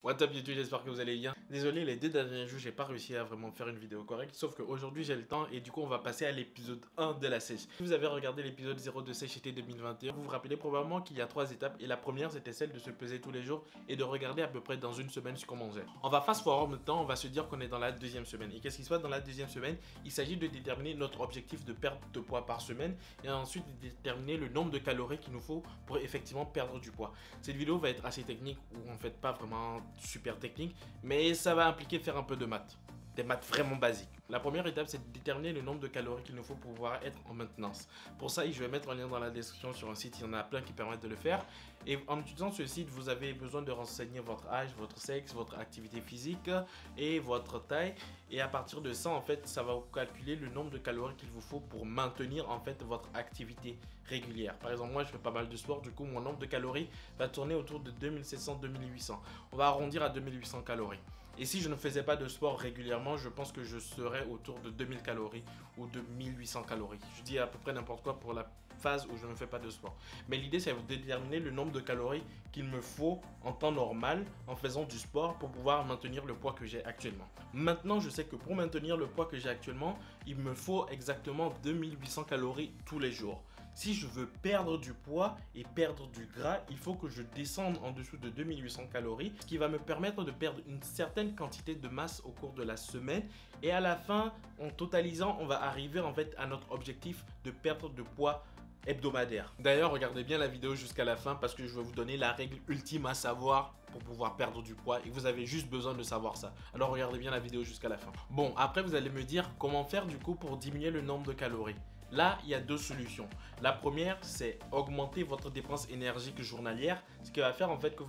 What's up YouTube, j'espère que vous allez bien. Désolé, les 2 derniers jours, j'ai pas réussi à vraiment faire une vidéo correcte. Sauf qu'aujourd'hui, j'ai le temps et du coup, on va passer à l'épisode 1 de la sèche. Si vous avez regardé l'épisode 0 de sèche été 2021, vous vous rappelez probablement qu'il y a 3 étapes. Et la première, c'était celle de se peser tous les jours et de regarder à peu près dans une semaine ce qu'on mangeait. On va fast forward maintenant, on va se dire qu'on est dans la deuxième semaine. Et qu'est-ce qui se passe dans la deuxième semaine? Il s'agit de déterminer notre objectif de perte de poids par semaine et ensuite de déterminer le nombre de calories qu'il nous faut pour effectivement perdre du poids. Cette vidéo va être assez technique ou en fait pas vraiment super technique, mais ça va impliquer de faire un peu de maths. Des maths vraiment basiques. La première étape, c'est de déterminer le nombre de calories qu'il nous faut pour pouvoir être en maintenance. Pour ça, je vais mettre un lien dans la description sur un site, il y en a plein qui permettent de le faire. Et en utilisant ce site, vous avez besoin de renseigner votre âge, votre sexe, votre activité physique et votre taille. Et à partir de ça, en fait, ça va vous calculer le nombre de calories qu'il vous faut pour maintenir en fait votre activité régulière. Par exemple, moi, je fais pas mal de sport, du coup, mon nombre de calories va tourner autour de 2700-2800. On va arrondir à 2800 calories. Et si je ne faisais pas de sport régulièrement, je pense que je serais autour de 2000 calories ou de 1800 calories. Je dis à peu près n'importe quoi pour la phase où je ne fais pas de sport. Mais l'idée, c'est de déterminer le nombre de calories qu'il me faut en temps normal en faisant du sport pour pouvoir maintenir le poids que j'ai actuellement. Maintenant, je sais que pour maintenir le poids que j'ai actuellement, il me faut exactement 2800 calories tous les jours. Si je veux perdre du poids et perdre du gras, il faut que je descende en dessous de 2800 calories, ce qui va me permettre de perdre une certaine quantité de masse au cours de la semaine. Et à la fin, en totalisant, on va arriver en fait à notre objectif de perdre de poids hebdomadaire. D'ailleurs, regardez bien la vidéo jusqu'à la fin parce que je vais vous donner la règle ultime à savoir pour pouvoir perdre du poids et vous avez juste besoin de savoir ça. Alors regardez bien la vidéo jusqu'à la fin. Bon, après vous allez me dire comment faire du coup pour diminuer le nombre de calories. Là, il y a deux solutions. La première, c'est augmenter votre dépense énergique journalière, ce qui va faire en fait que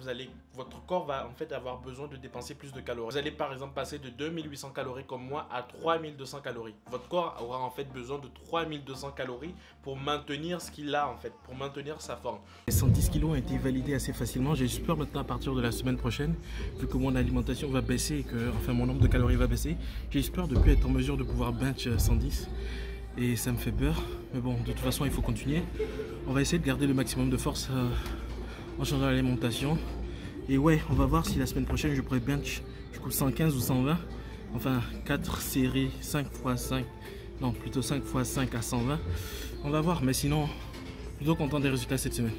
votre corps va en fait avoir besoin de dépenser plus de calories. Vous allez par exemple passer de 2800 calories comme moi à 3200 calories. Votre corps aura en fait besoin de 3200 calories pour maintenir ce qu'il a en fait, pour maintenir sa forme. Les 110 kilos ont été validés assez facilement. J'ai peur maintenant à partir de la semaine prochaine, vu que mon alimentation va baisser et que enfin mon nombre de calories va baisser, j'ai peur de ne plus être en mesure de pouvoir bench 110. Et ça me fait peur, mais bon, de toute façon, il faut continuer. On va essayer de garder le maximum de force en changeant l'alimentation. Et ouais, on va voir si la semaine prochaine, je pourrais bench du coup 115 ou 120. Enfin, 4 séries, 5 x 5. Non, plutôt 5 x 5 à 120. On va voir, mais sinon, plutôt content des résultats cette semaine.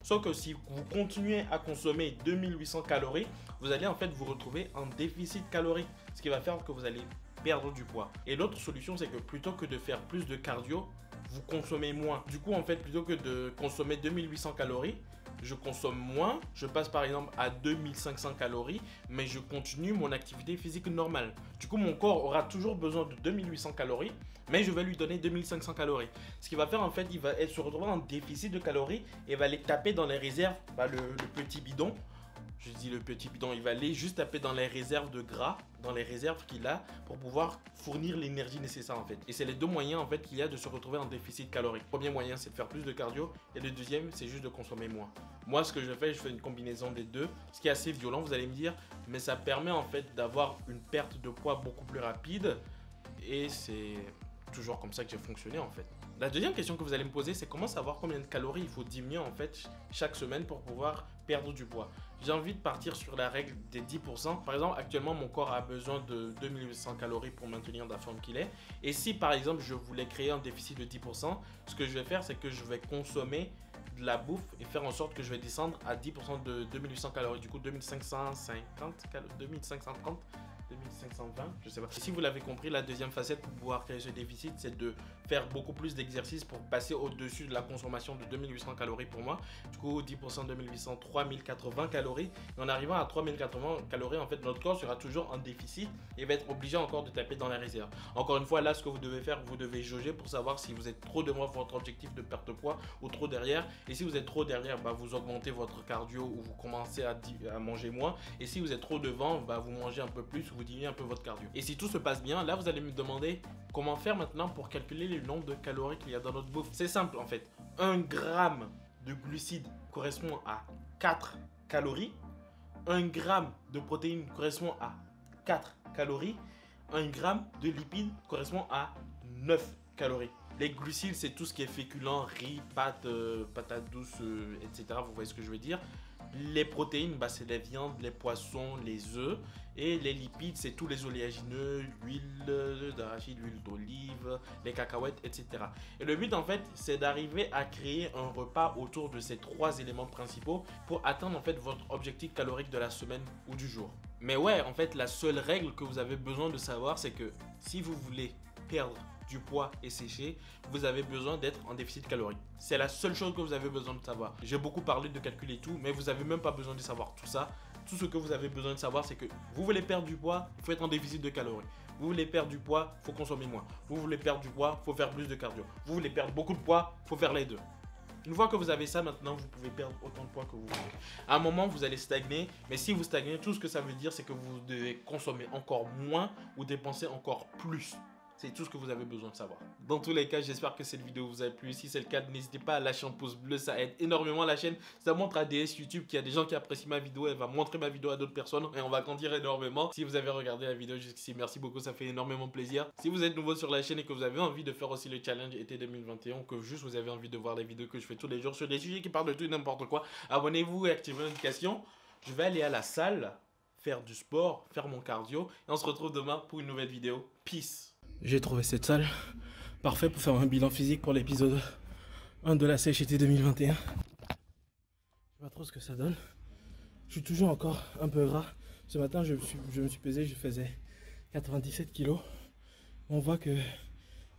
Sauf que si vous continuez à consommer 2800 calories, vous allez en fait vous retrouver en déficit calorique. Ce qui va faire que vous allez perdre du poids. Et l'autre solution, c'est que plutôt que de faire plus de cardio, vous consommez moins. Du coup, en fait, plutôt que de consommer 2800 calories, je consomme moins. Je passe par exemple à 2500 calories, mais je continue mon activité physique normale. Du coup, mon corps aura toujours besoin de 2800 calories, mais je vais lui donner 2500 calories. Ce qui va faire, en fait, il va se retrouver en déficit de calories et va aller taper dans les réserves, le petit bidon. Je dis le petit bidon, il va aller juste taper dans les réserves de gras, dans les réserves qu'il a pour pouvoir fournir l'énergie nécessaire en fait. Et c'est les deux moyens en fait qu'il y a de se retrouver en déficit calorique. Le premier moyen, c'est de faire plus de cardio et le deuxième, c'est juste de consommer moins. Moi, ce que je fais une combinaison des deux, ce qui est assez violent, vous allez me dire, mais ça permet en fait d'avoir une perte de poids beaucoup plus rapide et c'est toujours comme ça que j'ai fonctionné en fait. La deuxième question que vous allez me poser, c'est comment savoir combien de calories il faut diminuer en fait chaque semaine pour pouvoir perdre du poids. J'ai envie de partir sur la règle des 10%. Par exemple, actuellement, mon corps a besoin de 2800 calories pour maintenir la forme qu'il est. Et si par exemple, je voulais créer un déficit de 10%, ce que je vais faire, c'est que je vais consommer de la bouffe et faire en sorte que je vais descendre à 10% de 2800 calories. Du coup, 2550, 2530. 2520, je sais pas. Et si vous l'avez compris, la deuxième facette pour pouvoir créer ce déficit, c'est de faire beaucoup plus d'exercices pour passer au-dessus de la consommation de 2800 calories pour moi. Du coup, 10% 2800, 3080 calories. Et en arrivant à 3080 calories, en fait, notre corps sera toujours en déficit et va être obligé encore de taper dans la réserve. Encore une fois, là, ce que vous devez faire, vous devez jauger pour savoir si vous êtes trop devant votre objectif de perte de poids ou trop derrière. Et si vous êtes trop derrière, vous augmentez votre cardio ou vous commencez à manger moins. Et si vous êtes trop devant, vous mangez un peu plus, vous diminuez un peu votre cardio. Et si tout se passe bien, là vous allez me demander comment faire maintenant pour calculer le nombre de calories qu'il y a dans notre bouffe. C'est simple en fait. 1 gramme de glucides correspond à 4 calories. 1 gramme de protéines correspond à 4 calories. 1 gramme de lipides correspond à 9 calories. Les glucides, c'est tout ce qui est féculent, riz, pâtes, patates douces, etc. Vous voyez ce que je veux dire. Les protéines, bah, c'est les viandes, les poissons, les œufs. Et les lipides, c'est tous les oléagineux, l'huile d'arachide, l'huile d'olive, les cacahuètes, etc. Et le but, en fait, c'est d'arriver à créer un repas autour de ces 3 éléments principaux pour atteindre, en fait, votre objectif calorique de la semaine ou du jour. Mais ouais, en fait, la seule règle que vous avez besoin de savoir, c'est que si vous voulez perdre du poids et sécher, vous avez besoin d'être en déficit calorique. C'est la seule chose que vous avez besoin de savoir. J'ai beaucoup parlé de calcul et tout, mais vous n'avez même pas besoin de savoir tout ça. Tout ce que vous avez besoin de savoir, c'est que vous voulez perdre du poids, il faut être en déficit de calories. Vous voulez perdre du poids, il faut consommer moins. Vous voulez perdre du poids, il faut faire plus de cardio. Vous voulez perdre beaucoup de poids, il faut faire les deux. Une fois que vous avez ça, maintenant, vous pouvez perdre autant de poids que vous voulez. À un moment, vous allez stagner, mais si vous stagnez, tout ce que ça veut dire, c'est que vous devez consommer encore moins ou dépenser encore plus. C'est tout ce que vous avez besoin de savoir. Dans tous les cas, j'espère que cette vidéo vous a plu. Si c'est le cas, n'hésitez pas à lâcher un pouce bleu. Ça aide énormément la chaîne. Ça montre à DS YouTube qu'il y a des gens qui apprécient ma vidéo. Elle va montrer ma vidéo à d'autres personnes et on va grandir énormément. Si vous avez regardé la vidéo jusqu'ici, merci beaucoup. Ça fait énormément plaisir. Si vous êtes nouveau sur la chaîne et que vous avez envie de faire aussi le challenge été 2021 ou que juste vous avez envie de voir les vidéos que je fais tous les jours sur des sujets qui parlent de tout et n'importe quoi, abonnez-vous et activez les notifications. Je vais aller à la salle, faire du sport, faire mon cardio et on se retrouve demain pour une nouvelle vidéo. Peace. J'ai trouvé cette salle parfaite pour faire un bilan physique pour l'épisode 1 de la sèche été 2021. Je sais pas trop ce que ça donne. Je suis toujours encore un peu gras. Ce matin, je me suis pesé, je faisais 97 kilos. On voit que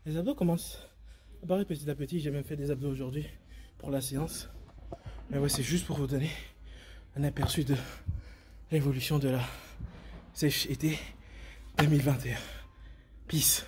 les abdos commencent à apparaître petit à petit. J'ai même fait des abdos aujourd'hui pour la séance. Mais ouais, c'est juste pour vous donner un aperçu de l'évolution de la sèche été 2021. Peace.